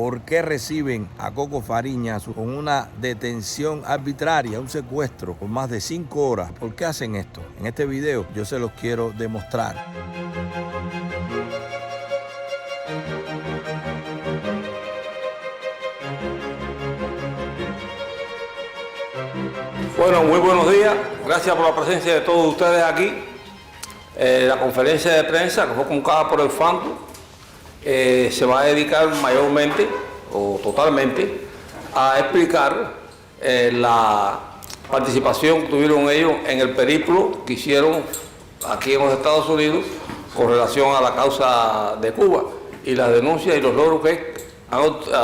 por qué reciben a Coco Fariñas con una detención arbitraria, un secuestro por más de 5 horas. ¿Por qué hacen esto? En este video yo se los quiero demostrar. Bueno, muy buenos días. Gracias por la presencia de todos ustedes aquí. La conferencia de prensa que fue convocada por el FANTU se va a dedicar mayormente o totalmente a explicar la participación que tuvieron ellos en el periplo que hicieron aquí en los Estados Unidos con relación a la causa de Cuba y las denuncias y los logros que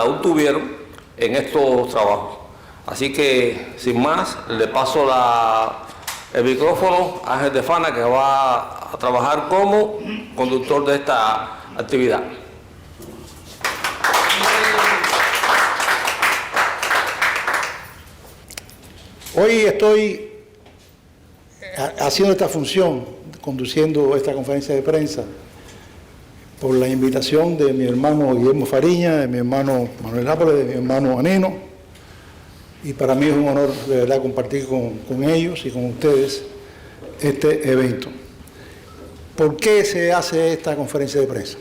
obtuvieron en estos trabajos. Así que, sin más, le paso el micrófono a Ángel de Fana, que va a trabajar como conductor de esta actividad. Hoy estoy haciendo esta función, conduciendo esta conferencia de prensa, por la invitación de mi hermano Guillermo Fariñas, de mi hermano Manuel Nápoles, de mi hermano Anino. Y para mí es un honor de verdad compartir con ellos y con ustedes este evento. ¿Por qué se hace esta conferencia de prensa?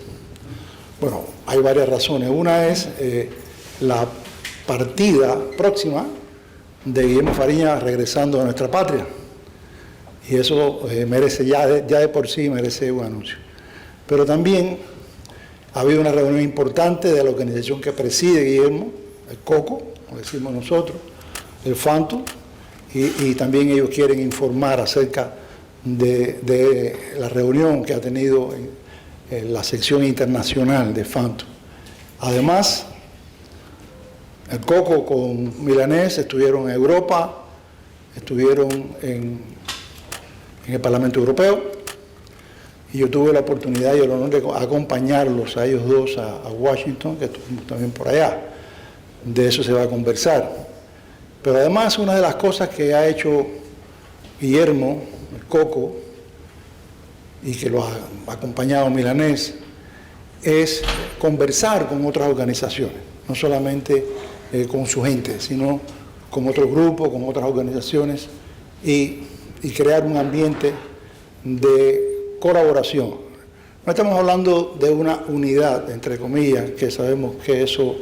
Bueno, hay varias razones. Una es la partida próxima de Guillermo Fariñas regresando a nuestra patria. Y eso merece, ya de por sí merece un anuncio. Pero también ha habido una reunión importante de la organización que preside Guillermo, el COCO, como decimos nosotros, el FANTU, y también ellos quieren informar acerca de la reunión que ha tenido en la sección internacional de FANTU. Además, el COCO con Milanés estuvieron en Europa, estuvieron en el Parlamento Europeo, y yo tuve la oportunidad y el honor de acompañarlos a ellos dos a Washington, que estuvimos también por allá. De eso se va a conversar. Pero además, una de las cosas que ha hecho Guillermo, el COCO, y que lo ha acompañado Milanés, es conversar con otras organizaciones, no solamente con su gente, sino con otros grupos, con otras organizaciones, y crear un ambiente de colaboración. No estamos hablando de una unidad, entre comillas, que sabemos que eso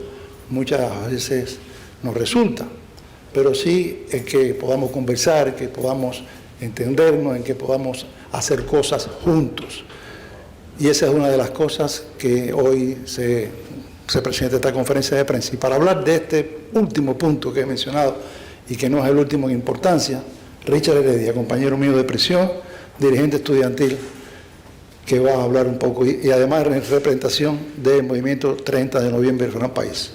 muchas veces nos resulta, pero sí en que podamos conversar, que podamos entendernos, en que podamos hacer cosas juntos. Y esa es una de las cosas que hoy se presenta esta conferencia de prensa. Y para hablar de este último punto que he mencionado, y que no es el último en importancia, Richard Heredia, compañero mío de prisión, dirigente estudiantil, que va a hablar un poco, y además en representación del movimiento 30 de noviembre del Gran País.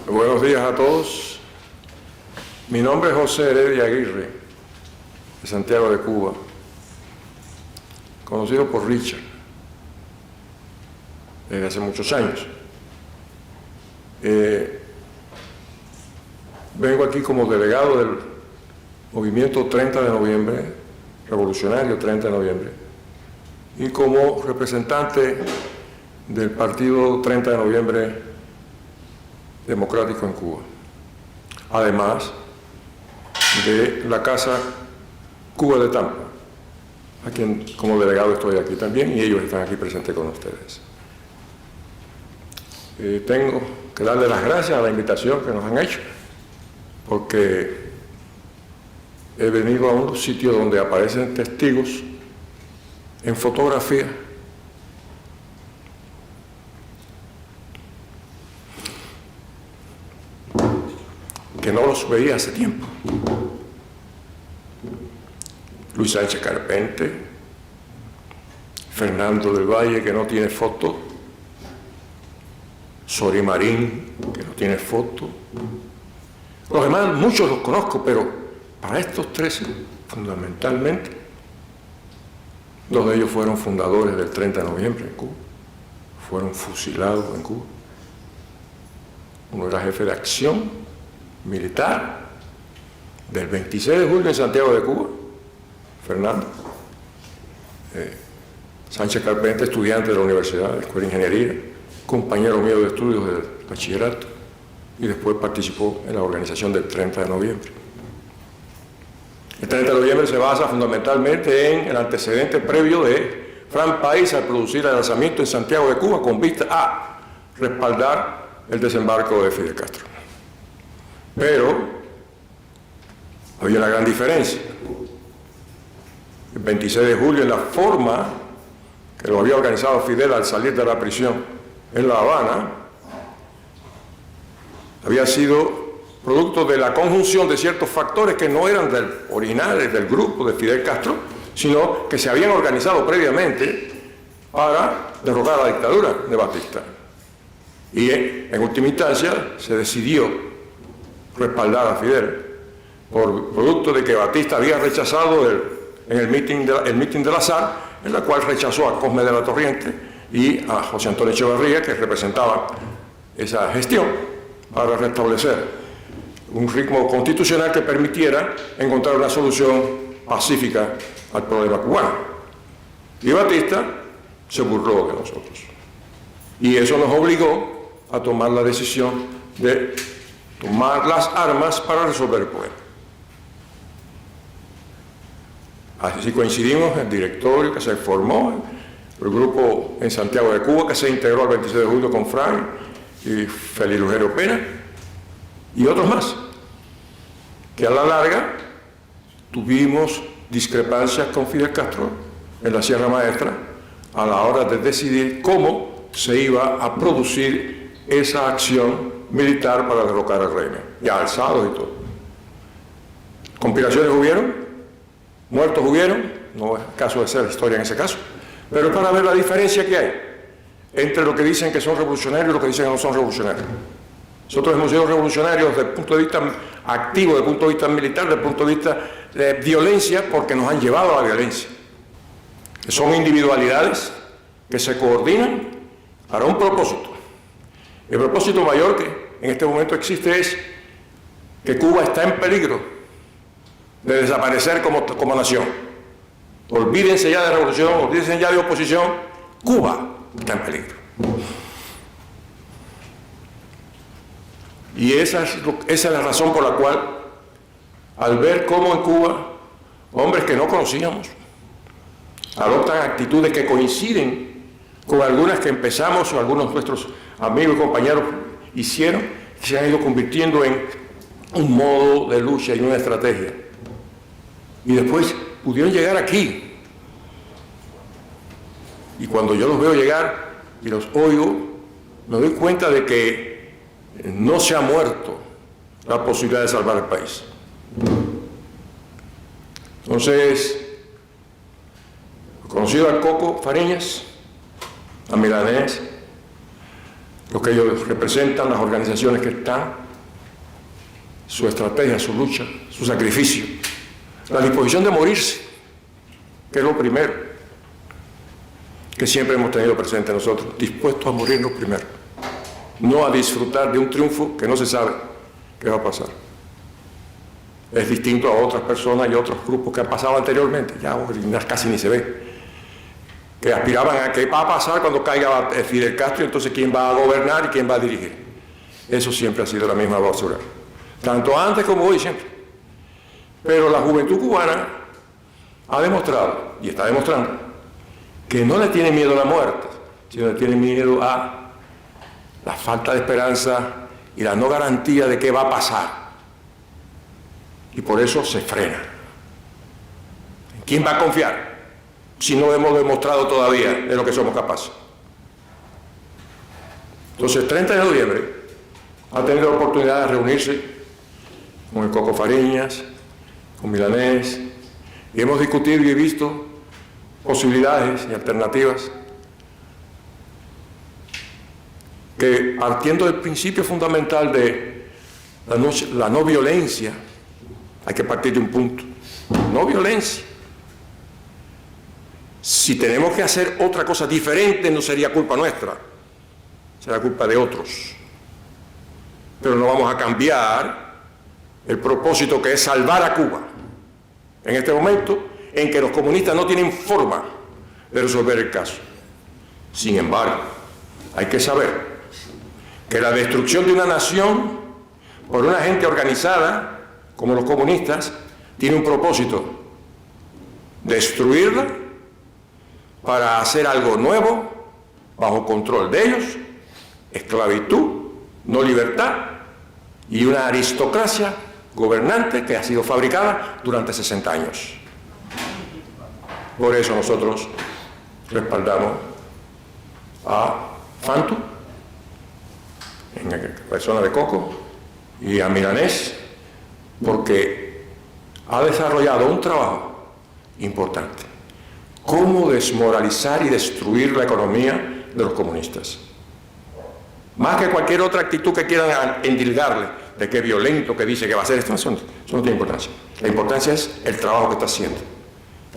Buenos días a todos. Mi nombre es José Heredia Aguirre, de Santiago de Cuba, conocido por Richard desde hace muchos años. Vengo aquí como delegado del movimiento 30 de noviembre, revolucionario 30 de noviembre, y como representante del partido 30 de noviembre democrático en Cuba, además de la Casa Cuba de Tampa, a quien como delegado estoy aquí también, y ellos están aquí presentes con ustedes. Tengo que darle las gracias a la invitación que nos han hecho, porque he venido a un sitio donde aparecen testigos en fotografía que no los veía hace tiempo. Luis Sánchez Carpente, Fernando del Valle, que no tiene foto, Sori Marín, que no tiene foto. Los demás, muchos los conozco, pero para estos tres, fundamentalmente, dos de ellos fueron fundadores del 30 de noviembre en Cuba, fueron fusilados en Cuba. Uno era jefe de acción militar del 26 de julio en Santiago de Cuba, Fernando. Sánchez Carpente, estudiante de la universidad, de la Escuela de Ingeniería, compañero mío de estudios del bachillerato, y después participó en la organización del 30 de noviembre. El 30 de noviembre se basa fundamentalmente en el antecedente previo de Fran País al producir el lanzamiento en Santiago de Cuba con vista a respaldar el desembarco de Fidel Castro. Pero había una gran diferencia. El 26 de julio, en la forma que lo había organizado Fidel al salir de la prisión en La Habana, había sido producto de la conjunción de ciertos factores que no eran originales del grupo de Fidel Castro, sino que se habían organizado previamente para derrocar la dictadura de Batista. Y en última instancia se decidió respaldar a Fidel por producto de que Batista había rechazado el mitin del Azar, en la cual rechazó a Cosme de la Torriente y a José Antonio Echevarría, que representaban esa gestión para restablecer un ritmo constitucional que permitiera encontrar una solución pacífica al problema cubano. Y Batista se burló de nosotros. Y eso nos obligó a tomar la decisión de tomar las armas para resolver el problema. Así coincidimos en el directorio que se formó, el grupo en Santiago de Cuba que se integró el 26 de julio con Fran y Félix Lugero Pena y otros más, que a la larga tuvimos discrepancias con Fidel Castro en la Sierra Maestra a la hora de decidir cómo se iba a producir esa acción militar para derrocar al régimen, ya alzados y todo. Conspiraciones hubieron, muertos hubieron, no es caso de ser historia en ese caso, pero es para ver la diferencia que hay entre lo que dicen que son revolucionarios y lo que dicen que no son revolucionarios. Nosotros hemos sido revolucionarios desde el punto de vista activo, desde el punto de vista militar, desde el punto de vista de violencia, porque nos han llevado a la violencia. Son individualidades que se coordinan para un propósito. El propósito mayor que en este momento existe es que Cuba está en peligro de desaparecer como nación. Olvídense ya de revolución, olvídense ya de oposición. Cuba está en peligro. Y esa es la razón por la cual, al ver cómo en Cuba hombres que no conocíamos adoptan actitudes que coinciden con algunas que empezamos o algunos de nuestros amigos y compañeros hicieron, se han ido convirtiendo en un modo de lucha y una estrategia. Y después pudieron llegar aquí. Y cuando yo los veo llegar y los oigo, me doy cuenta de que no se ha muerto la posibilidad de salvar el país. Entonces, conocido al Coco Fariñas, a Milanés, lo que ellos representan, las organizaciones que están, su estrategia, su lucha, su sacrificio, la disposición de morirse, que es lo primero que siempre hemos tenido presente nosotros, dispuestos a morirnos primero, no a disfrutar de un triunfo que no se sabe qué va a pasar. Es distinto a otras personas y otros grupos que han pasado anteriormente, ya casi ni se ve, que aspiraban a qué va a pasar cuando caiga Fidel Castro y entonces quién va a gobernar y quién va a dirigir. Eso siempre ha sido la misma basura, tanto antes como hoy siempre. Pero la juventud cubana ha demostrado, y está demostrando, que no le tiene miedo a la muerte, sino le tiene miedo a la falta de esperanza y la no garantía de qué va a pasar. Y por eso se frena. ¿En quién va a confiar si no hemos demostrado todavía de lo que somos capaces? Entonces, el 30 de noviembre ha tenido la oportunidad de reunirse con el Coco Fariñas, con Milanés, y hemos discutido y visto posibilidades y alternativas que, partiendo del principio fundamental de la no violencia, hay que partir de un punto: no violencia. Si tenemos que hacer otra cosa diferente, no sería culpa nuestra, será culpa de otros. Pero no vamos a cambiar el propósito, que es salvar a Cuba en este momento en que los comunistas no tienen forma de resolver el caso. Sin embargo, hay que saber que la destrucción de una nación por una gente organizada, como los comunistas, tiene un propósito: destruirla para hacer algo nuevo, bajo control de ellos, esclavitud, no libertad, y una aristocracia gobernante que ha sido fabricada durante 60 años. Por eso nosotros respaldamos a Fantu, en la persona de Coco, y a Milanés, porque ha desarrollado un trabajo importante: cómo desmoralizar y destruir la economía de los comunistas. Más que cualquier otra actitud que quieran endilgarle, de que es violento, que dice que va a hacer esto, eso no tiene importancia. La importancia es el trabajo que está haciendo.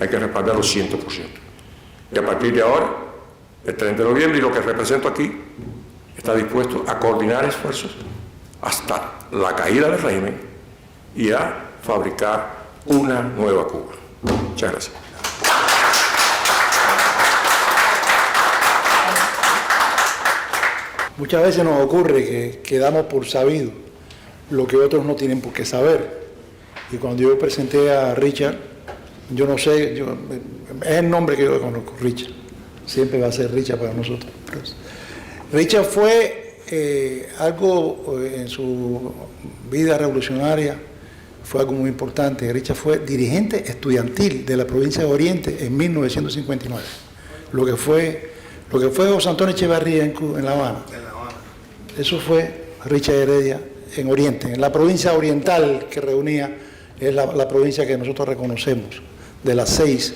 Hay que respaldarlo 100%. Y a partir de ahora, el 30 de noviembre, y lo que represento aquí, está dispuesto a coordinar esfuerzos hasta la caída del régimen y a fabricar una nueva Cuba. Muchas gracias. Muchas veces nos ocurre que damos por sabido lo que otros no tienen por qué saber. Y cuando yo presenté a Richard, yo no sé, es el nombre que yo conozco, Richard. Siempre va a ser Richard para nosotros. Richard fue algo en su vida revolucionaria, fue algo muy importante. Richard fue dirigente estudiantil de la provincia de Oriente en 1959. Lo que fue José Antonio Echevarría en La Habana. Eso fue Richard Heredia en Oriente, en la provincia oriental que reunía, es la provincia que nosotros reconocemos, de las 6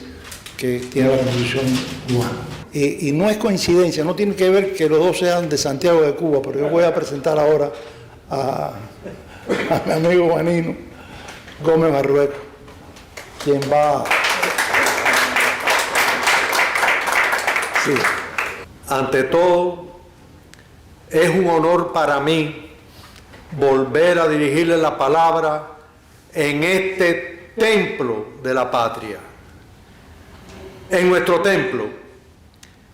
que tiene la Constitución cubana. Y no es coincidencia, no tiene que ver que los dos sean de Santiago de Cuba, pero yo voy a presentar ahora a mi amigo Juanino Gómez Marruecos, quien va... Sí. Ante todo, es un honor para mí volver a dirigirle la palabra en este templo de la patria. En nuestro templo,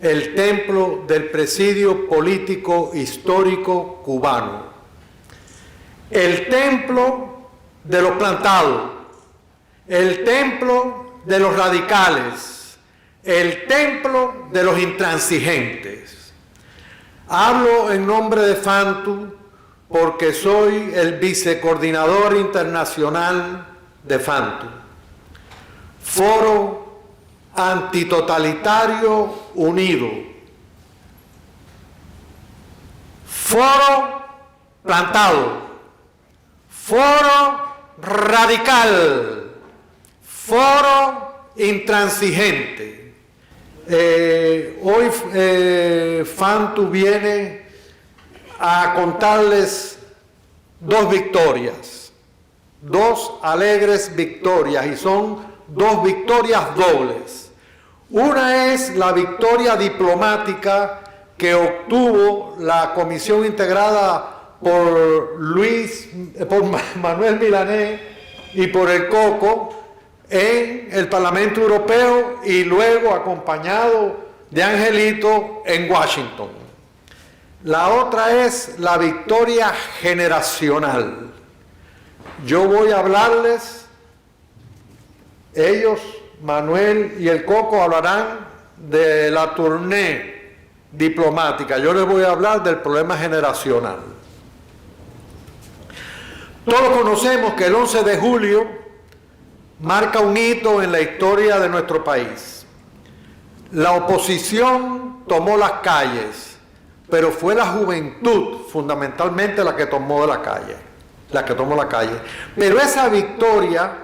el templo del presidio político histórico cubano, el templo de los plantados, el templo de los radicales, el templo de los intransigentes. Hablo en nombre de Fantu porque soy el vicecoordinador internacional de Fantu, Foro Antitotalitario Unido, Foro Plantado, Foro Radical, Foro Intransigente. Hoy Fantu viene a contarles 2 victorias, 2 alegres victorias, y son 2 victorias dobles. Una es la victoria diplomática que obtuvo la comisión integrada por Manuel Milanés y por el Coco en el Parlamento Europeo, y luego acompañado de Angelito en Washington. La otra es la victoria generacional. Yo voy a hablarles, ellos, Manuel y el Coco, hablarán de la tournée diplomática. Yo les voy a hablar del problema generacional. Todos conocemos que el 11 de julio marca un hito en la historia de nuestro país. La oposición tomó las calles, pero fue la juventud fundamentalmente la que tomó la calle. Pero esa victoria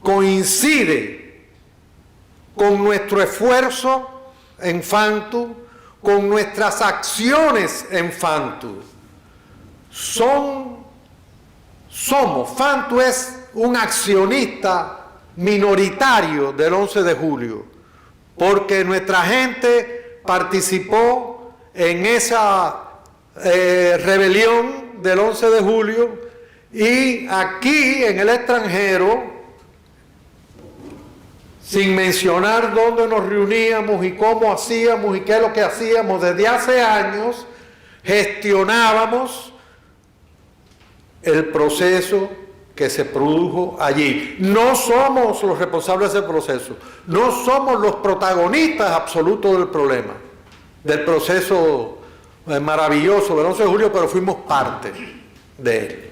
coincide con nuestro esfuerzo en Fantu, con nuestras acciones en Fantu. Fantu es un accionista minoritario del 11 de julio, porque nuestra gente participó en esa rebelión del 11 de julio, y aquí en el extranjero sin mencionar dónde nos reuníamos y cómo hacíamos y qué es lo que hacíamos. Desde hace años gestionábamos el proceso que se produjo allí. No somos los responsables del proceso, no somos los protagonistas absolutos del problema, del proceso maravilloso del 11 de julio, pero fuimos parte de él.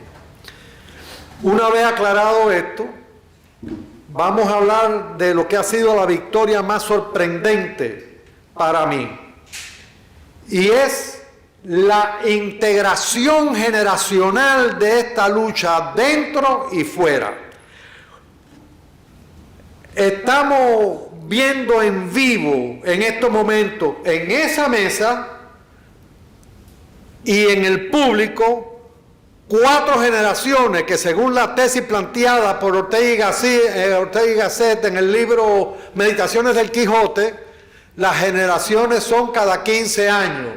Una vez aclarado esto, vamos a hablar de lo que ha sido la victoria más sorprendente para mí, y es la integración generacional de esta lucha dentro y fuera. Estamos viendo en vivo en estos momentos en esa mesa y en el público 4 generaciones que, según la tesis planteada por Ortega y Gasset en el libro Meditaciones del Quijote, las generaciones son cada 15 años.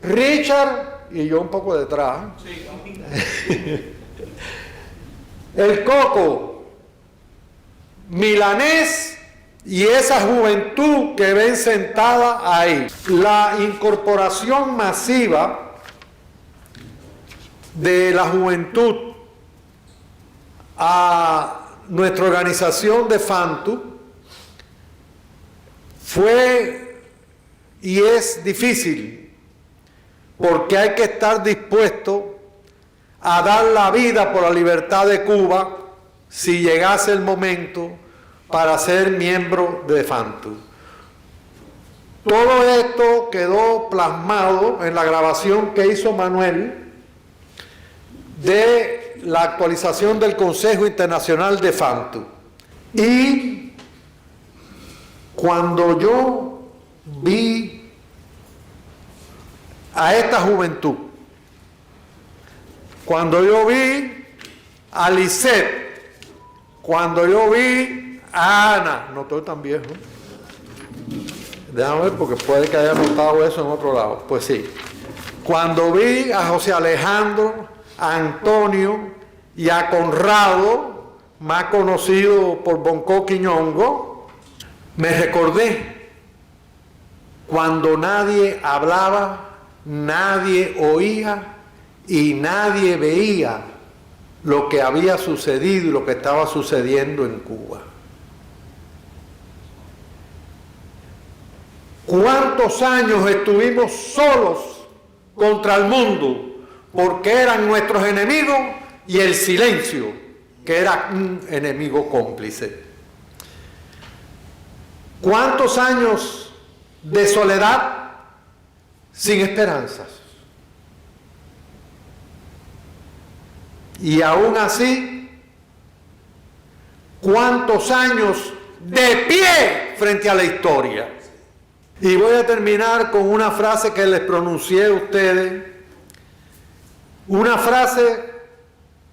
Richard y yo un poco detrás. El Coco, Milanés y esa juventud que ven sentada ahí. La incorporación masiva de la juventud a nuestra organización de FANTU fue y es difícil, porque hay que estar dispuesto a dar la vida por la libertad de Cuba si llegase el momento para ser miembro de FANTU. Todo esto quedó plasmado en la grabación que hizo Manuel de la actualización del Consejo Internacional de FANTU. Y cuando yo vi a esta juventud, cuando yo vi a Lisette, cuando yo vi a Ana, no estoy tan viejo, déjame ver porque puede que haya notado eso en otro lado, pues sí, cuando vi a José Alejandro, a Antonio y a Conrado, más conocido por Bonco Quiñongo, me recordé cuando nadie hablaba, nadie oía y nadie veía lo que había sucedido y lo que estaba sucediendo en Cuba. ¿Cuántos años estuvimos solos contra el mundo porque eran nuestros enemigos y el silencio, que era un enemigo cómplice? ¿Cuántos años de soledad sin esperanzas? Y aún así, ¿cuántos años de pie frente a la historia? Y voy a terminar con una frase que les pronuncié a ustedes, una frase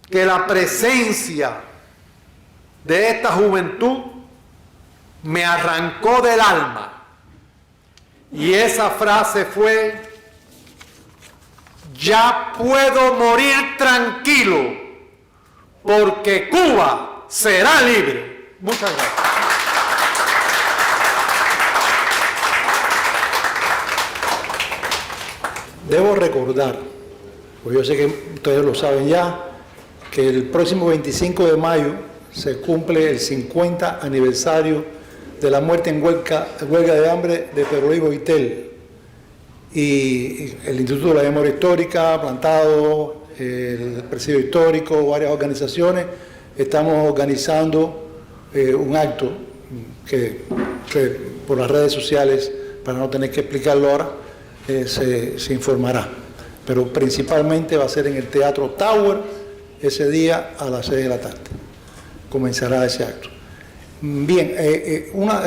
que la presencia de esta juventud me arrancó del alma. Y esa frase fue: ya puedo morir tranquilo, porque Cuba será libre. Muchas gracias. Debo recordar, pues yo sé que ustedes lo saben ya, que el próximo 25 de mayo se cumple el 50 aniversario de la muerte en huelga de hambre de Pedro Luis Boitel. Y el Instituto de la Memoria Histórica, Plantado, el Presidio Histórico, varias organizaciones, estamos organizando un acto que por las redes sociales, para no tener que explicarlo ahora, se informará. Pero principalmente va a ser en el Teatro Tower, ese día a las 6 de la tarde. Comenzará ese acto. Bien,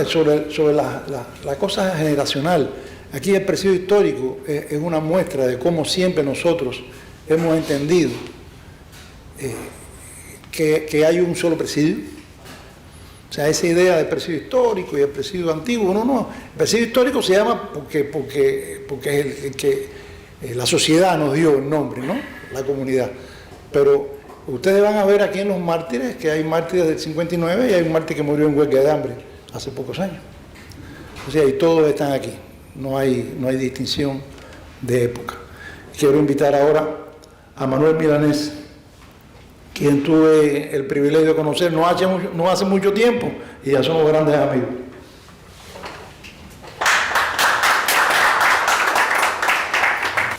sobre la cosa generacional, aquí el presidio histórico es una muestra de cómo siempre nosotros hemos entendido que hay un solo presidio. O sea, esa idea del presidio histórico y el presidio antiguo, no. El presidio histórico se llama porque es el que la sociedad nos dio el nombre, ¿no? La comunidad. Pero ustedes van a ver aquí en los mártires que hay mártires del 59 y hay un mártir que murió en huelga de hambre hace pocos años. O sea, y todos están aquí, no hay distinción de época. Quiero invitar ahora a Manuel Milanés, quien tuve el privilegio de conocer no hace mucho tiempo y ya somos grandes amigos.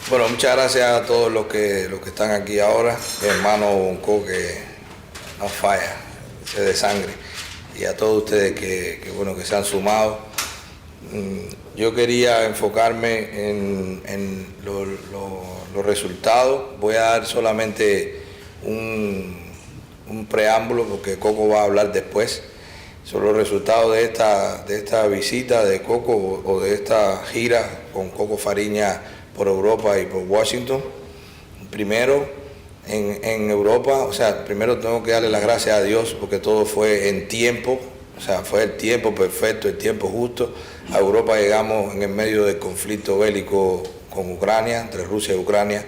Bueno, muchas gracias a todos los que están aquí ahora. Mi hermano Bonco, que no falla, se de sangre. Y a todos ustedes que se han sumado. Yo quería enfocarme en los resultados. Voy a dar solamente un preámbulo, porque Coco va a hablar después, sobre los resultados de esta visita de Coco o de esta gira con Coco Fariña por Europa y por Washington. Primero, en Europa, o sea, primero tengo que darle las gracias a Dios porque todo fue en tiempo, o sea, fue el tiempo perfecto, el tiempo justo. A Europa llegamos en el medio del conflicto bélico con Ucrania, entre Rusia y Ucrania,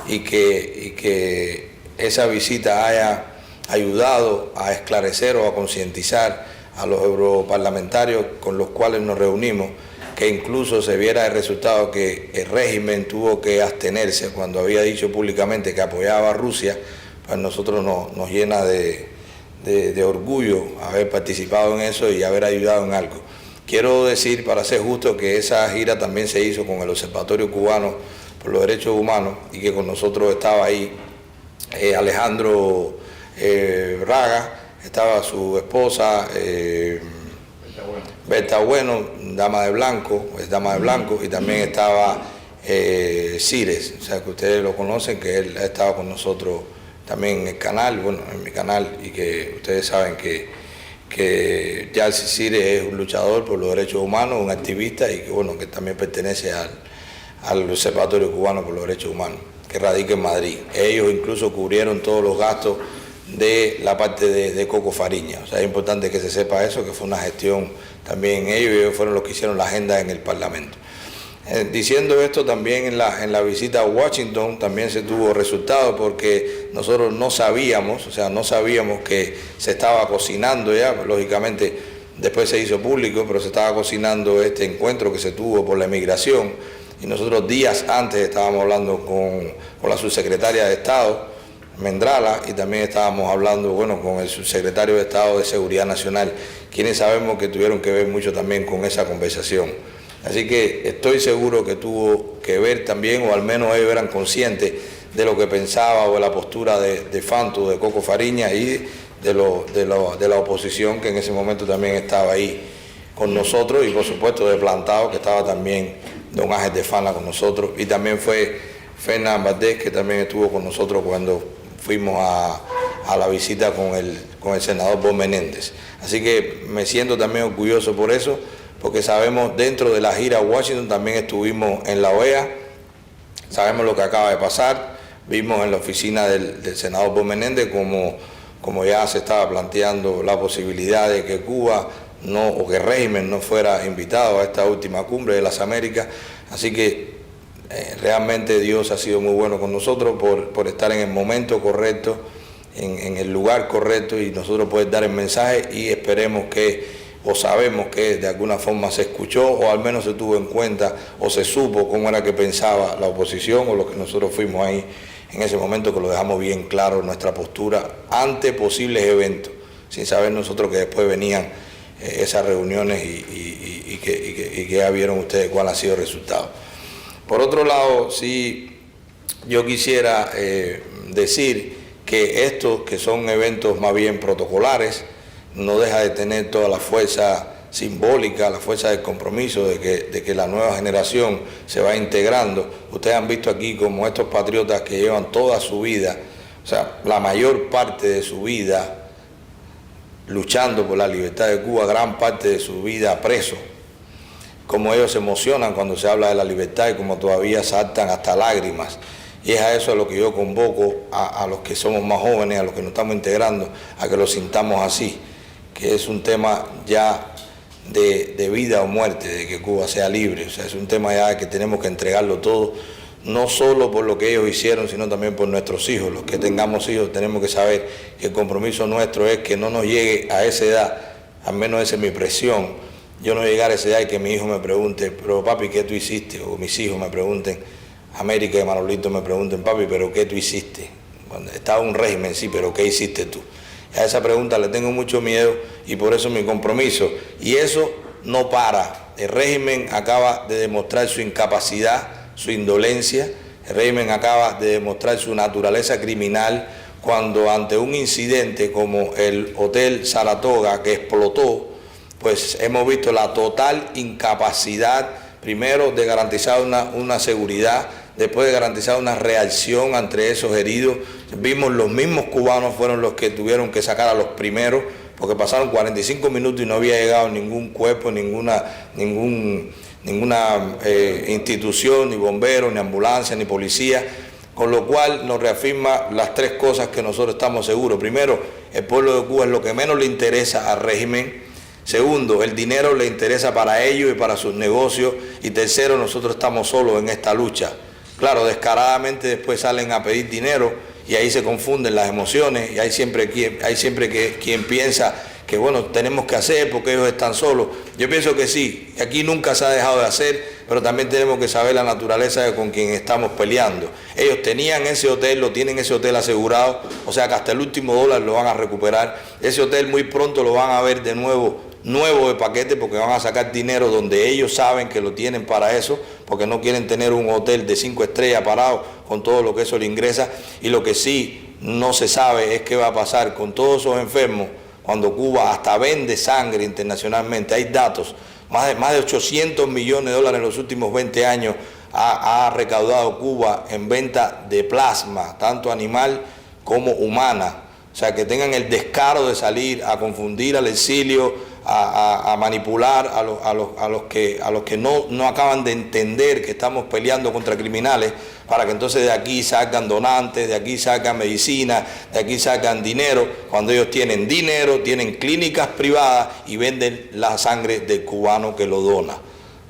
y que esa visita haya ayudado a esclarecer o a concientizar a los europarlamentarios con los cuales nos reunimos, que incluso se viera el resultado que el régimen tuvo que abstenerse cuando había dicho públicamente que apoyaba a Rusia. Pues nosotros nos llena de orgullo haber participado en eso y haber ayudado en algo. Quiero decir, para ser justo, que esa gira también se hizo con el Observatorio Cubano por los Derechos Humanos y que con nosotros estaba ahí Alejandro Braga, estaba su esposa Berta Bueno, dama de blanco, y también estaba Cires, o sea que ustedes lo conocen, que él ha estado con nosotros también en el canal, bueno, en mi canal, y que ustedes saben que Yarcy Cires es un luchador por los derechos humanos, un activista, y que también pertenece al Observatorio Cubano por los Derechos Humanos, que radica en Madrid. Ellos incluso cubrieron todos los gastos de la parte de Coco Fariña. O sea, es importante que se sepa eso, que fue una gestión también ellos, y ellos fueron los que hicieron la agenda en el Parlamento. Diciendo esto, también en la visita a Washington también se tuvo resultados, porque nosotros no sabíamos que se estaba cocinando ya, lógicamente después se hizo público, pero se estaba cocinando este encuentro que se tuvo por la emigración, y nosotros días antes estábamos hablando con la subsecretaria de Estado, Mendrala, y también estábamos hablando con el subsecretario de Estado de Seguridad Nacional, quienes sabemos que tuvieron que ver mucho también con esa conversación. Así que estoy seguro que tuvo que ver también, o al menos ellos eran conscientes de lo que pensaba o de la postura de Fanto, de Coco Fariña y de la oposición que en ese momento también estaba ahí con nosotros, y por supuesto de Plantado, que estaba también don Ángel de Fana con nosotros, y también fue Fernán Valdés, que también estuvo con nosotros cuando fuimos a la visita con el senador Bob Menéndez. Así que me siento también orgulloso por eso, porque sabemos, dentro de la gira a Washington también estuvimos en la OEA, sabemos lo que acaba de pasar, vimos en la oficina del senador Bob Menéndez como ya se estaba planteando la posibilidad de que Cuba o que el régimen no fuera invitado a esta última cumbre de las Américas. Así que realmente Dios ha sido muy bueno con nosotros por estar en el momento correcto, en el lugar correcto, y nosotros poder dar el mensaje, y esperemos o sabemos que de alguna forma se escuchó, o al menos se tuvo en cuenta, o se supo cómo era que pensaba la oposición, o lo que nosotros fuimos ahí en ese momento, que lo dejamos bien claro nuestra postura ante posibles eventos, sin saber nosotros que después venían esas reuniones y que ya vieron ustedes cuál ha sido el resultado. Por otro lado, sí, yo quisiera decir que estos, que son eventos más bien protocolares, no deja de tener toda la fuerza simbólica, la fuerza del compromiso de que la nueva generación se va integrando. Ustedes han visto aquí como estos patriotas que llevan toda su vida, o sea, la mayor parte de su vida luchando por la libertad de Cuba, gran parte de su vida presos, como ellos se emocionan cuando se habla de la libertad y como todavía saltan hasta lágrimas. Y es a eso a lo que yo convoco a los que somos más jóvenes, a los que nos estamos integrando, a que lo sintamos así, que es un tema ya de vida o muerte, de que Cuba sea libre. O sea, es un tema ya de que tenemos que entregarlo todo, no solo por lo que ellos hicieron, sino también por nuestros hijos. Los que tengamos hijos tenemos que saber que el compromiso nuestro es que no nos llegue a esa edad al menos esa es mi presión, yo no llegar a esa edad y que mi hijo me pregunte, pero papi, ¿qué tú hiciste? O mis hijos me pregunten, América y Manolito me pregunten, papi, ¿pero qué tú hiciste? Cuando estaba un régimen, sí, pero ¿qué hiciste tú? A esa pregunta le tengo mucho miedo y por eso mi compromiso. Y eso no para. El régimen acaba de demostrar su incapacidad, su indolencia. El régimen acaba de demostrar su naturaleza criminal cuando ante un incidente como el Hotel Saratoga que explotó, pues hemos visto la total incapacidad, primero de garantizar una seguridad, después de garantizar una reacción ante esos heridos. Vimos los mismos cubanos fueron los que tuvieron que sacar a los primeros, porque pasaron 45 minutos y no había llegado ningún cuerpo, ninguna institución, ni bomberos, ni ambulancia, ni policía, con lo cual nos reafirma las tres cosas que nosotros estamos seguros. Primero, el pueblo de Cuba es lo que menos le interesa al régimen. Segundo, el dinero le interesa para ellos y para sus negocios. Y tercero, nosotros estamos solos en esta lucha. Claro, descaradamente después salen a pedir dinero y ahí se confunden las emociones y hay siempre quien piensa que bueno, tenemos que hacer porque ellos están solos. Yo pienso que sí, aquí nunca se ha dejado de hacer, pero también tenemos que saber la naturaleza de con quien estamos peleando. Ellos tenían ese hotel, lo tienen ese hotel asegurado, o sea que hasta el último dólar lo van a recuperar. Ese hotel muy pronto lo van a ver de nuevo de paquete porque van a sacar dinero donde ellos saben que lo tienen para eso, porque no quieren tener un hotel de 5 estrellas parado con todo lo que eso le ingresa. Y lo que sí no se sabe es qué va a pasar con todos esos enfermos cuando Cuba hasta vende sangre internacionalmente. Hay datos, más de 800 millones de dólares en los últimos 20 años ha recaudado Cuba en venta de plasma, tanto animal como humana. O sea, que tengan el descaro de salir a confundir al exilio, a manipular a los que no acaban de entender que estamos peleando contra criminales, para que entonces de aquí salgan donantes, de aquí salgan medicina, de aquí salgan dinero, cuando ellos tienen dinero, tienen clínicas privadas y venden la sangre del cubano que lo dona.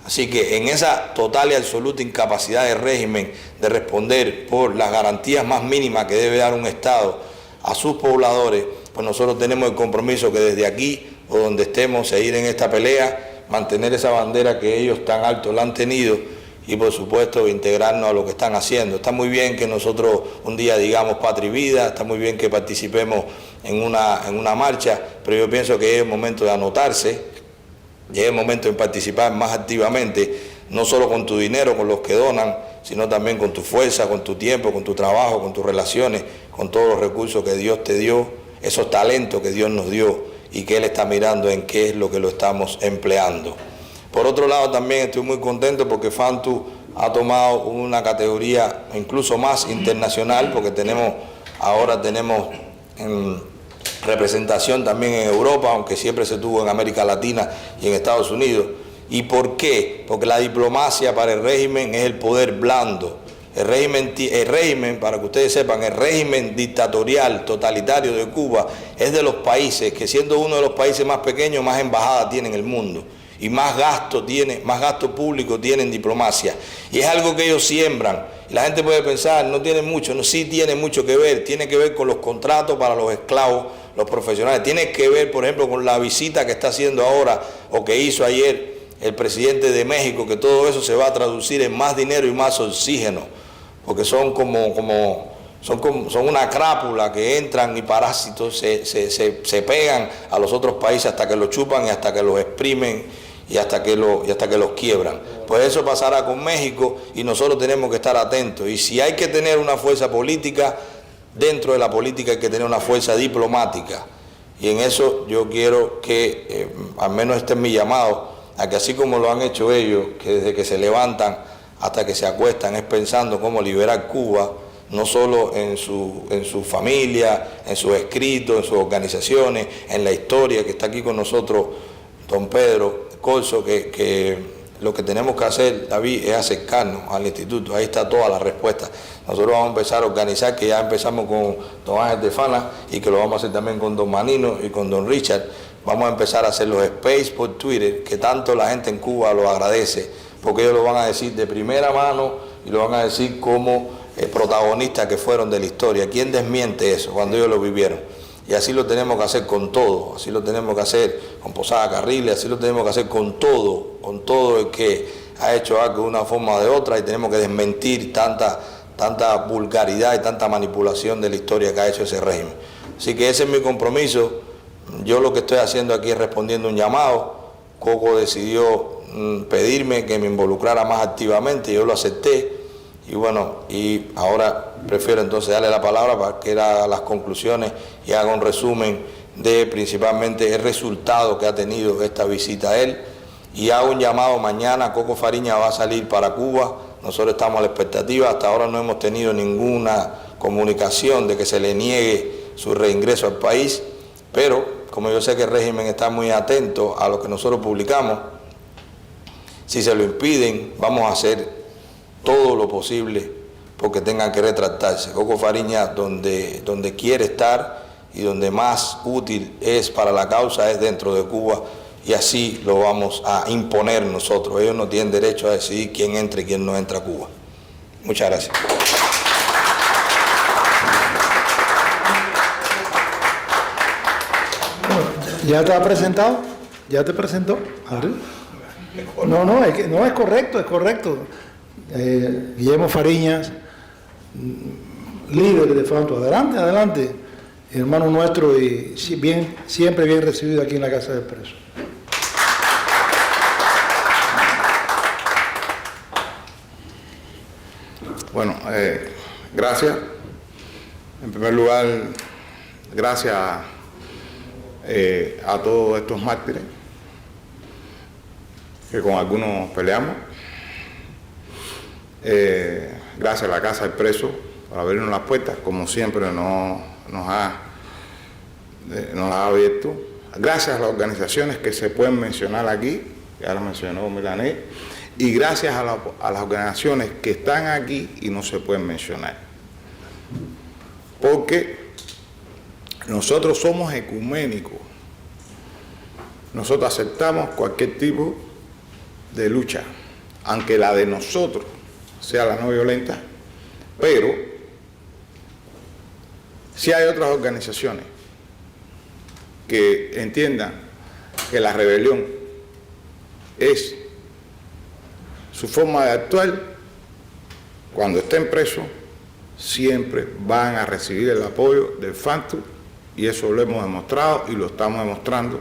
Así que en esa total y absoluta incapacidad del régimen de responder por las garantías más mínimas que debe dar un Estado a sus pobladores, pues nosotros tenemos el compromiso que desde aquí o donde estemos, seguir en esta pelea, mantener esa bandera que ellos tan alto la han tenido y por supuesto integrarnos a lo que están haciendo. Está muy bien que nosotros un día digamos patria y vida, está muy bien que participemos en una marcha, pero yo pienso que es el momento de anotarse, y es el momento de participar más activamente, no solo con tu dinero, con los que donan, sino también con tu fuerza, con tu tiempo, con tu trabajo, con tus relaciones, con todos los recursos que Dios te dio, esos talentos que Dios nos dio y que Él está mirando en qué es lo que lo estamos empleando. Por otro lado, también estoy muy contento porque FANTU ha tomado una categoría incluso más internacional, porque ahora tenemos representación también en Europa, aunque siempre se tuvo en América Latina y en Estados Unidos. ¿Y por qué? Porque la diplomacia para el régimen es el poder blando. El régimen, para que ustedes sepan, el régimen dictatorial, totalitario de Cuba es de los países que, siendo uno de los países más pequeños, más embajadas tiene en el mundo y más gasto público tiene en diplomacia. Y es algo que ellos siembran. Y la gente puede pensar, no tiene mucho, no, sí tiene mucho que ver, tiene que ver con los contratos para los esclavos, los profesionales, tiene que ver, por ejemplo, con la visita que está haciendo ahora o que hizo ayer el presidente de México, que todo eso se va a traducir en más dinero y más oxígeno, porque son una crápula que entran y parásitos se pegan a los otros países hasta que los chupan y hasta que los exprimen y hasta que los quiebran. Pues eso pasará con México y nosotros tenemos que estar atentos. Y si hay que tener una fuerza política, dentro de la política hay que tener una fuerza diplomática. Y en eso yo quiero que, al menos este es mi llamado, a que así como lo han hecho ellos, que desde que se levantan hasta que se acuestan es pensando cómo liberar Cuba, no solo en su familia, en sus escritos, en sus organizaciones, en la historia, que está aquí con nosotros don Pedro Corso, que lo que tenemos que hacer, David, es acercarnos al instituto. Ahí está toda la respuesta. Nosotros vamos a empezar a organizar, que ya empezamos con don Ángel de Fana y que lo vamos a hacer también con don Manino y con don Richard. Vamos a empezar a hacer los space por Twitter, que tanto la gente en Cuba lo agradece, porque ellos lo van a decir de primera mano y lo van a decir como protagonistas que fueron de la historia. ¿Quién desmiente eso cuando ellos lo vivieron? Y así lo tenemos que hacer con todo, así lo tenemos que hacer con Posada Carriles, así lo tenemos que hacer con todo el que ha hecho algo de una forma o de otra, y tenemos que desmentir tanta vulgaridad y tanta manipulación de la historia que ha hecho ese régimen. Así que ese es mi compromiso. Yo lo que estoy haciendo aquí es respondiendo un llamado. Coco decidió pedirme que me involucrara más activamente, yo lo acepté, y bueno, y ahora prefiero entonces darle la palabra para que haga las conclusiones y haga un resumen de principalmente el resultado que ha tenido esta visita a él. Y hago un llamado: mañana Coco Fariña va a salir para Cuba, nosotros estamos a la expectativa, hasta ahora no hemos tenido ninguna comunicación de que se le niegue su reingreso al país, pero como yo sé que el régimen está muy atento a lo que nosotros publicamos, si se lo impiden, vamos a hacer todo lo posible porque tengan que retractarse. Coco Fariña, donde quiere estar y donde más útil es para la causa es dentro de Cuba, y así lo vamos a imponer nosotros. Ellos no tienen derecho a decidir quién entra y quién no entra a Cuba. Muchas gracias. ¿Ya te ha presentado? ¿Ya te presentó? No, es correcto, es correcto. Guillermo Fariñas, líder de Fanto, adelante, hermano nuestro, y siempre bien recibido aquí en la Casa del Preso. Bueno, gracias. En primer lugar, gracias a todos estos mártires, que con algunos peleamos. Gracias a la Casa del Preso por abrirnos las puertas, como siempre nos ha abierto. Gracias a las organizaciones que se pueden mencionar aquí, ya lo mencionó Milanés, y gracias a las organizaciones que están aquí y no se pueden mencionar. Porque nosotros somos ecuménicos. Nosotros aceptamos cualquier tipo de lucha, aunque la de nosotros sea la no violenta, pero si hay otras organizaciones que entiendan que la rebelión es su forma de actuar, cuando estén presos, siempre van a recibir el apoyo del FANTU, y eso lo hemos demostrado y lo estamos demostrando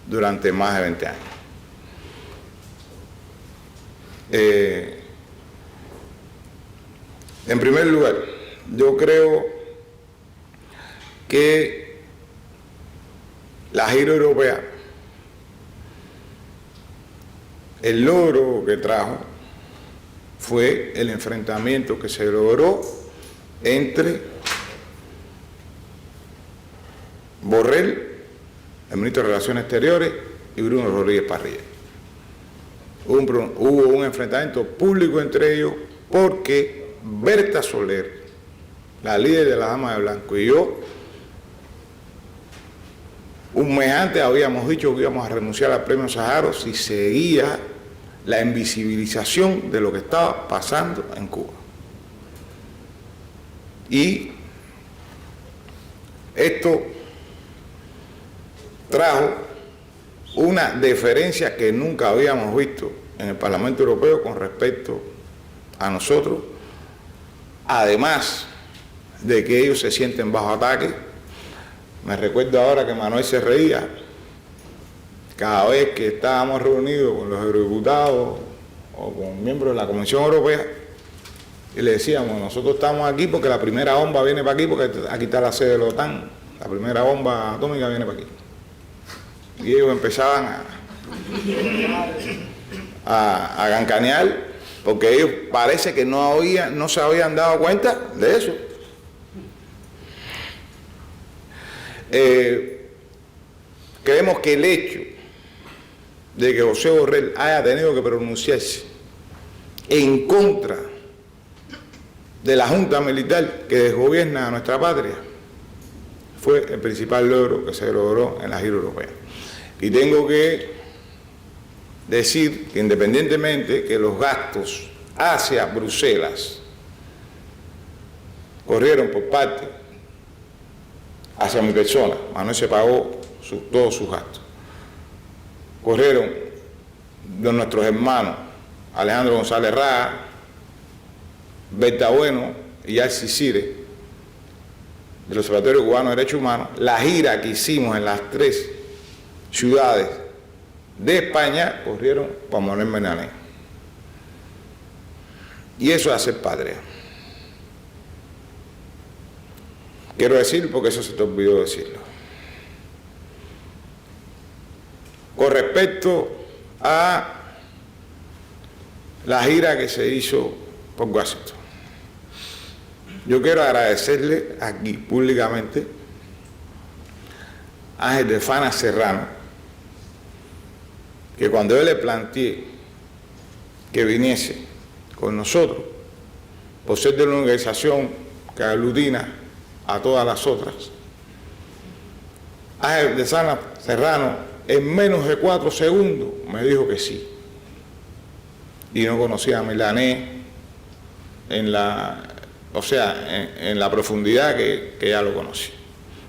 durante más de 20 años. En primer lugar, yo creo que la gira europea, el logro que trajo fue el enfrentamiento que se logró entre Borrell, el ministro de Relaciones Exteriores, y Bruno Rodríguez Parrilla. Hubo un enfrentamiento público entre ellos porque Berta Soler, la líder de la Dama de Blanco, y yo, un mes antes habíamos dicho que íbamos a renunciar al premio Sájarov si seguía la invisibilización de lo que estaba pasando en Cuba. Y esto trajo una deferencia que nunca habíamos visto en el Parlamento Europeo con respecto a nosotros, además de que ellos se sienten bajo ataque. Me recuerdo ahora que Manuel se reía cada vez que estábamos reunidos con los eurodiputados o con miembros de la Comisión Europea, y le decíamos: nosotros estamos aquí porque la primera bomba viene para aquí, porque aquí está la sede de la OTAN, la primera bomba atómica viene para aquí. Y ellos empezaban a gancanear, porque ellos parece que no se habían dado cuenta de eso. Creemos que el hecho de que José Borrell haya tenido que pronunciarse en contra de la Junta Militar que desgobierna a nuestra patria fue el principal logro que se logró en la gira europea. Y tengo que decir que, independientemente que los gastos hacia Bruselas corrieron por parte hacia mi persona, Manuel se pagó todos sus gastos, corrieron de nuestros hermanos Alejandro González Raga, Berta Bueno y Alci Cire, del Observatorio Cubano de Derechos Humanos, la gira que hicimos en las 3 ciudades de España, corrieron Juan Manuel Menané. Y eso es hacer patria. Quiero decir, porque eso se te olvidó decirlo. Con respecto a la gira que se hizo por Washington, yo quiero agradecerle aquí públicamente a Ángel de Fana Serrano, que cuando yo le planteé que viniese con nosotros, por ser de una organización que aglutina a todas las otras, Ángel de Fana Serrano en menos de 4 segundos me dijo que sí. Y no conocía a Milané en la profundidad que ya lo conocí.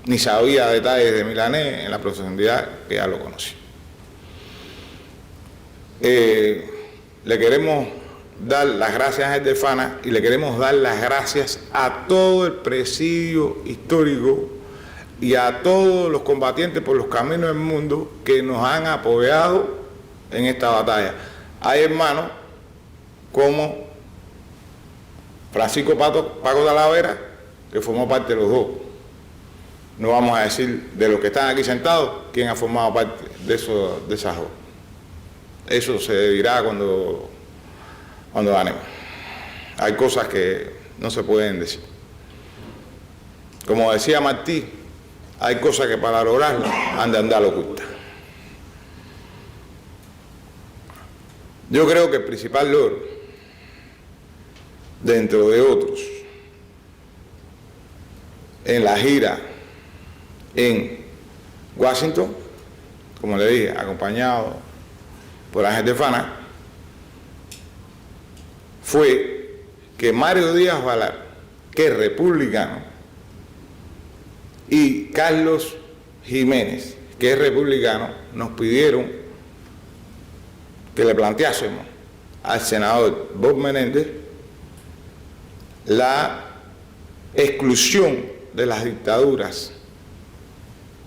Ni sabía detalles de Milané en la profundidad que ya lo conocí. Le queremos dar las gracias a Ángel de Fana y le queremos dar las gracias a todo el presidio histórico y a todos los combatientes por los caminos del mundo que nos han apoyado en esta batalla. Hay hermanos como Francisco Paco Talavera, que formó parte de los dos. No vamos a decir de los que están aquí sentados quién ha formado parte de esas dos. Eso se dirá cuando ganemos. Hay cosas que no se pueden decir. Como decía Martí, hay cosas que para lograrlas han de andar ocultas. Yo creo que el principal logro, dentro de otros, en la gira en Washington, como le dije, acompañado por Ángel de Fana, fue que Mario Díaz Valar, que es republicano, y Carlos Jiménez, que es republicano, nos pidieron que le planteásemos al senador Bob Menéndez la exclusión de las dictaduras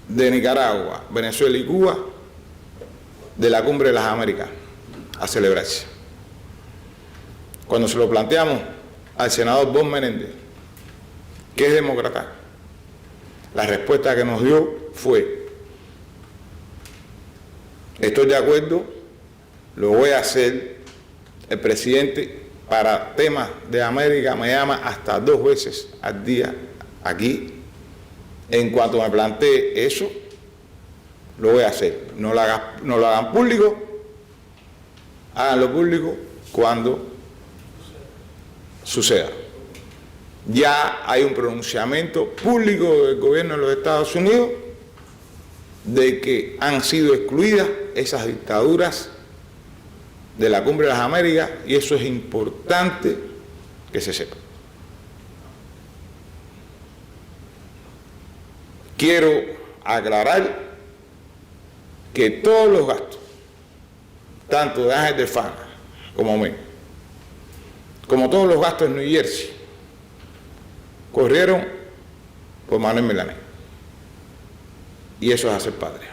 de Nicaragua, Venezuela y Cuba de la Cumbre de las Américas a celebrarse. Cuando se lo planteamos al senador Bob Menéndez, que es demócrata, la respuesta que nos dio fue: estoy de acuerdo, lo voy a hacer. El presidente para temas de América me llama hasta 2 veces al día aquí. En cuanto me plantee eso, lo voy a hacer. No lo hagan público, háganlo público cuando suceda. Ya hay un pronunciamiento público del gobierno de los Estados Unidos de que han sido excluidas esas dictaduras de la Cumbre de las Américas, y eso es importante que se sepa. Quiero aclarar que todos los gastos, tanto de Ángel de Fana como mío, como todos los gastos en New Jersey, corrieron por Manuel Menané. Y eso es hacer patria.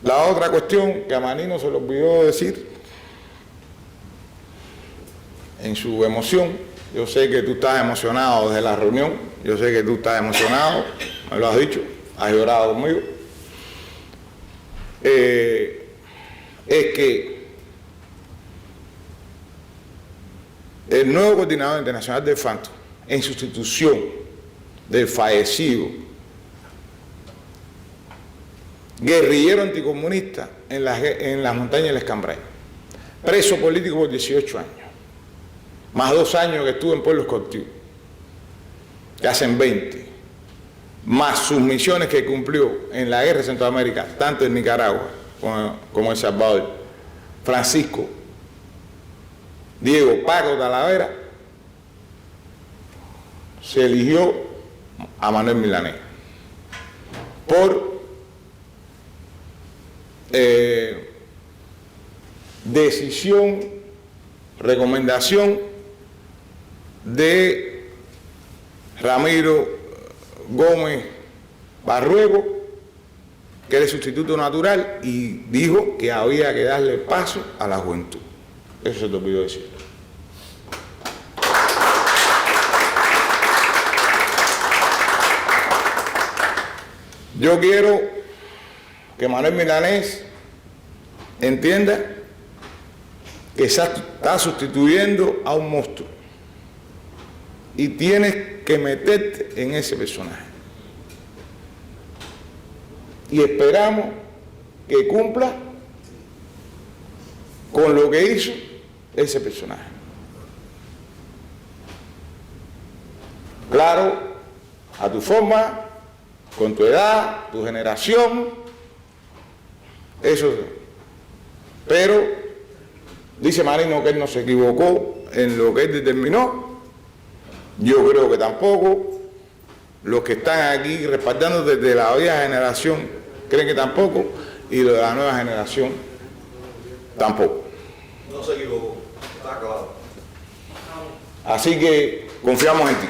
La otra cuestión que a Manino se le olvidó decir en su emoción, yo sé que tú estás emocionado desde la reunión, yo sé que tú estás emocionado, me lo has dicho, has llorado conmigo, es que el nuevo coordinador internacional del FANTO, en sustitución del fallecido guerrillero anticomunista en las montañas del Escambray, preso político por 18 años, más 2 años que estuvo en pueblos cautivos, que hacen 20, más sus misiones que cumplió en la guerra de Centroamérica, tanto en Nicaragua como en El Salvador, Francisco Diego Paco Talavera, se eligió a Manuel Milanés por decisión, recomendación de Ramiro Gómez Barruego, que era el sustituto natural, y dijo que había que darle paso a la juventud. Eso se te olvidó decir. Yo quiero que Manuel Milanés entienda que está sustituyendo a un monstruo y tienes que meterte en ese personaje. Y esperamos que cumpla con lo que hizo ese personaje. Claro, a tu forma, con tu edad, tu generación, eso. Pero dice Marino que él no se equivocó en lo que él determinó. Yo creo que tampoco. Los que están aquí respaldando desde la vieja generación creen que tampoco, y los de la nueva generación tampoco. No se equivocó, está claro. Así que confiamos en ti.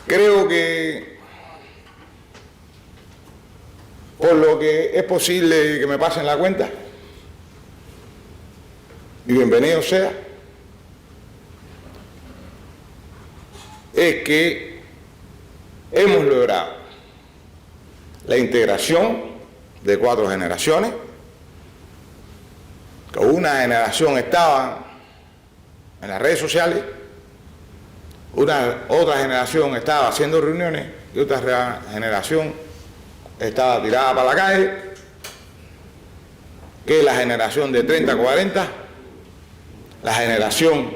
Creo que por lo que es posible que me pasen la cuenta, y bienvenido sea, es que hemos logrado la integración de 4 generaciones, que una generación estaba en las redes sociales, otra generación estaba haciendo reuniones y otra generación estaba tirada para la calle, que es la generación de 30 a 40, la generación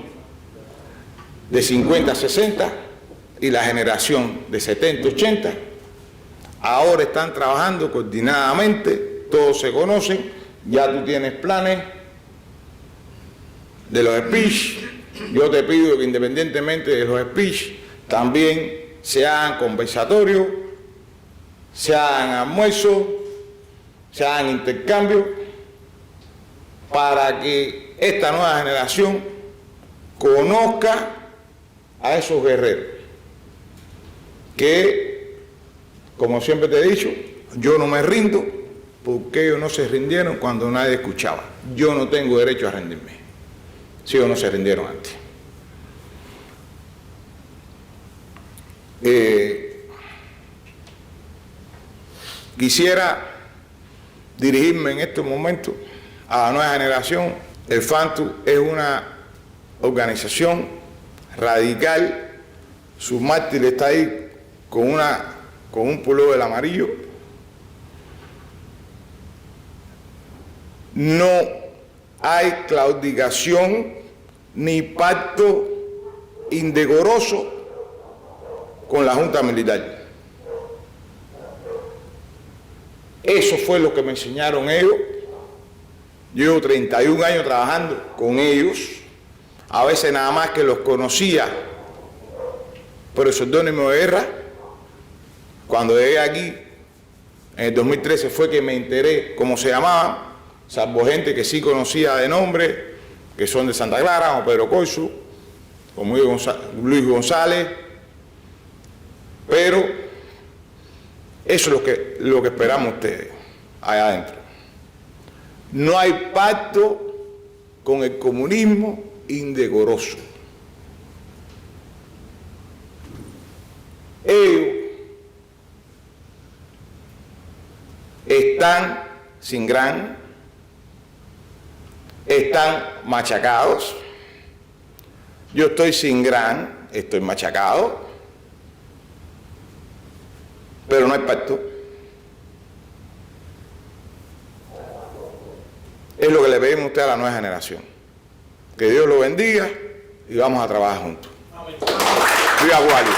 de 50 a 60 y la generación de 70 a 80. Ahora están trabajando coordinadamente, todos se conocen, ya tú tienes planes de los speech. Yo te pido que independientemente de los speech, también se hagan conversatorios, se hagan almuerzos, se hagan intercambios, para que esta nueva generación conozca a esos guerreros, que, como siempre te he dicho, yo no me rindo, porque ellos no se rindieron cuando nadie escuchaba. Yo no tengo derecho a rendirme, si ellos no se rindieron antes. Quisiera dirigirme en estos momentos a la nueva generación. El FANTU es una organización radical, su mártir está ahí con un pullover amarillo. No hay claudicación ni pacto indecoroso con la Junta Militar. Eso fue lo que me enseñaron ellos. Yo llevo 31 años trabajando con ellos, a veces nada más que los conocía por el seudónimo de guerra. Cuando llegué aquí, en el 2013, fue que me enteré cómo se llamaban, salvo gente que sí conocía de nombre, que son de Santa Clara, como Pedro Corso, como Luis González, pero eso es lo que esperamos ustedes allá adentro. No hay pacto con el comunismo indecoroso. Ellos están sin gran, están machacados. Yo estoy sin gran, estoy machacado, pero no hay pacto. Es lo que le pedimos a usted a la nueva generación. Que Dios lo bendiga y vamos a trabajar juntos. Viva Guario.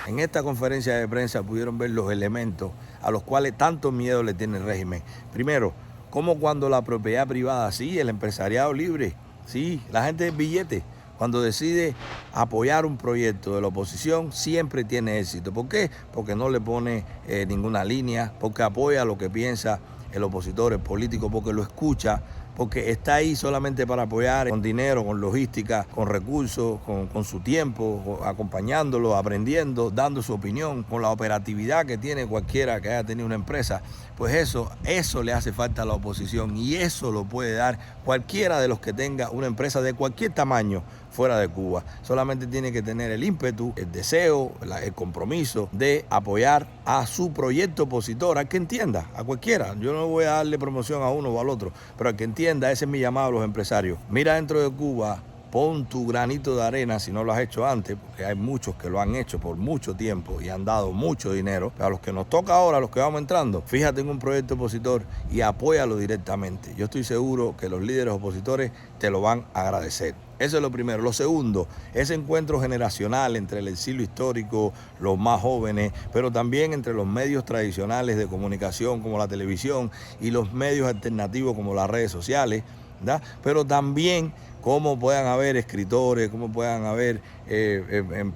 En esta conferencia de prensa pudieron ver los elementos a los cuales tanto miedo le tiene el régimen. Primero, como cuando la propiedad privada, sí, el empresariado libre, sí, la gente del billete, cuando decide apoyar un proyecto de la oposición, siempre tiene éxito. ¿Por qué? Porque no le pone ninguna línea, porque apoya lo que piensa el opositor, el político, porque lo escucha, porque está ahí solamente para apoyar con dinero, con logística, con recursos, con su tiempo, acompañándolo, aprendiendo, dando su opinión, con la operatividad que tiene cualquiera que haya tenido una empresa. Pues eso le hace falta a la oposición y eso lo puede dar cualquiera de los que tenga una empresa de cualquier tamaño fuera de Cuba. Solamente tiene que tener el ímpetu, el deseo, el compromiso de apoyar a su proyecto opositor, al que entienda, a cualquiera. Yo no voy a darle promoción a uno o al otro, pero al que entienda, ese es mi llamado a los empresarios. Mira dentro de Cuba, pon tu granito de arena si no lo has hecho antes, porque hay muchos que lo han hecho por mucho tiempo y han dado mucho dinero. Pero a los que nos toca ahora, a los que vamos entrando, fíjate en un proyecto opositor y apóyalo directamente. Yo estoy seguro que los líderes opositores te lo van a agradecer. Eso es lo primero. Lo segundo, ese encuentro generacional entre el exilio histórico, los más jóvenes, pero también entre los medios tradicionales de comunicación como la televisión y los medios alternativos como las redes sociales, ¿verdad? Pero también cómo puedan haber escritores, cómo puedan haber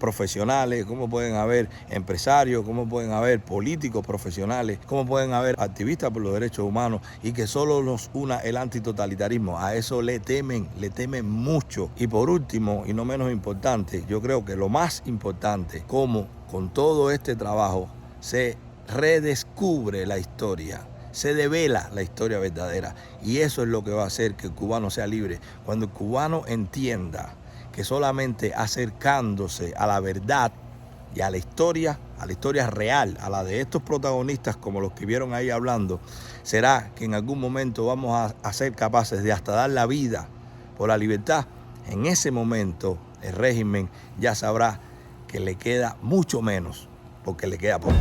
profesionales, cómo pueden haber empresarios, cómo pueden haber políticos profesionales, cómo pueden haber activistas por los derechos humanos y que solo los una el antitotalitarismo. A eso le temen mucho. Y por último, y no menos importante, yo creo que lo más importante, cómo con todo este trabajo se redescubre la historia. Se devela la historia verdadera y eso es lo que va a hacer que el cubano sea libre. Cuando el cubano entienda que solamente acercándose a la verdad y a la historia real, a la de estos protagonistas como los que vieron ahí hablando, será que en algún momento vamos a ser capaces de hasta dar la vida por la libertad. En ese momento el régimen ya sabrá que le queda mucho menos, porque le queda poco.